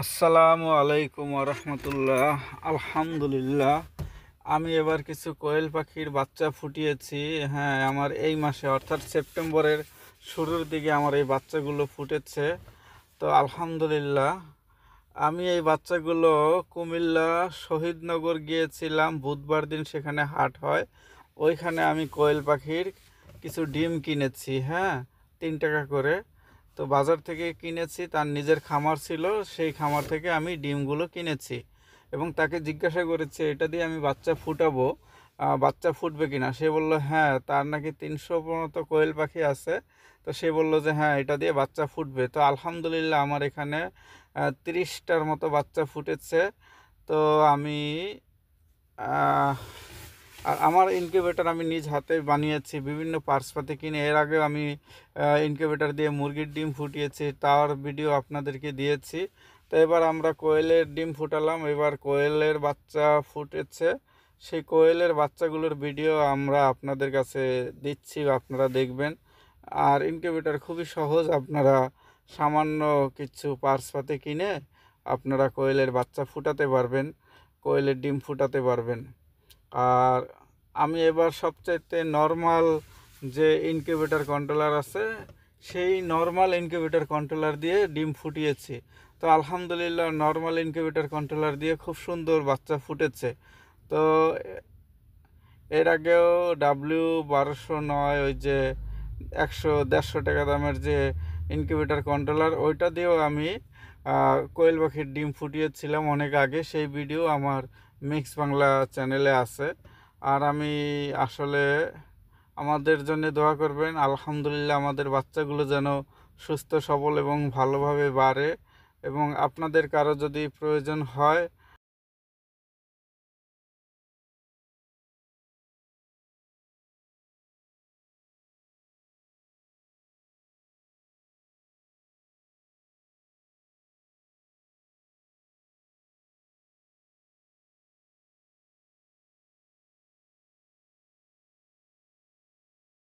আসসালামু আলাইকুম রহমতুল্লাহ। আলহামদুলিল্লাহ, আমি এবার কিছু কোয়েল পাখির বাচ্চা ফুটিয়েছি। হ্যাঁ, আমার এই মাসে অর্থাৎ সেপ্টেম্বরের শুরুর দিকে আমার এই বাচ্চাগুলো ফুটেছে। তো আলহামদুলিল্লাহ, আমি এই বাচ্চাগুলো কুমিল্লা শহীদনগর গিয়েছিলাম বুধবার দিন, সেখানে হাট হয়। ওইখানে আমি কোয়েল পাখির কিছু ডিম কিনেছি। হ্যাঁ, 3 টাকা করে। তো বাজার থেকে কিনেছি, তার নিজের খামার ছিল, সেই খামার থেকে আমি ডিমগুলো কিনেছি এবং তাকে জিজ্ঞাসা করেছি এটা দিয়ে আমি বাচ্চা ফুটাবো, বাচ্চা ফুটবে কিনা। সে বলল হ্যাঁ, তার নাকি 300 মতো কোয়েল পাখি আছে। তো সে বলল যে হ্যাঁ, এটা দিয়ে বাচ্চা ফুটবে। তো আলহামদুলিল্লাহ, আমার এখানে 30টার মতো বাচ্চা ফুটেছে। তো আমি আর আমার ইনকিউবেটর আমি নিজ হাতে বানিয়েছি, বিভিন্ন পার্টসপাতি কিনে। এর আগেও আমি ইনকিউবেটর দিয়ে মুরগির ডিম ফুটিয়েছি, তার ভিডিও আপনাদেরকে দিয়েছি। তো এবার আমরা কোয়েলের ডিম ফুটালাম, এবার কোয়েলের বাচ্চা ফুটেছে। সেই কোয়েলের বাচ্চাগুলোর ভিডিও আমরা আপনাদের কাছে দিচ্ছি, আপনারা দেখবেন। আর ইনকিউবেটর খুবই সহজ, আপনারা সামান্য কিছু পার্টসপাতি কিনে আপনারা কোয়েলের বাচ্চা ফুটাতে পারবেন, কোয়েলের ডিম ফুটাতে পারবেন। আর আমি এবার সবচাইতে নর্মাল যে ইনকিউবেটর কন্ট্রোলার আছে, সেই নর্মাল ইনকিউবেটর কন্ট্রোলার দিয়ে ডিম ফুটিয়েছি। তো আলহামদুলিল্লাহ, নর্মাল ইনকিউবেটর কন্ট্রোলার দিয়ে খুব সুন্দর বাচ্চা ফুটেছে। তো এর আগেও W1209, ওই যে 100-150 টাকা দামের যে ইনকিউবেটর কন্ট্রোলার, ওইটা দিয়েও আমি কোয়েল পাখির ডিম ফুটিয়েছিলাম অনেক আগে। সেই ভিডিও আমার মিক্স বাংলা চ্যানেলে আছে। আর আমি আসলে আমাদের জন্য দোয়া করবেন। আলহামদুলিল্লাহ, আমাদের বাচ্চাগুলো যেন সুস্থ সবল এবং ভালোভাবে বাড়ে। এবং আপনাদের কারো যদি প্রয়োজন হয়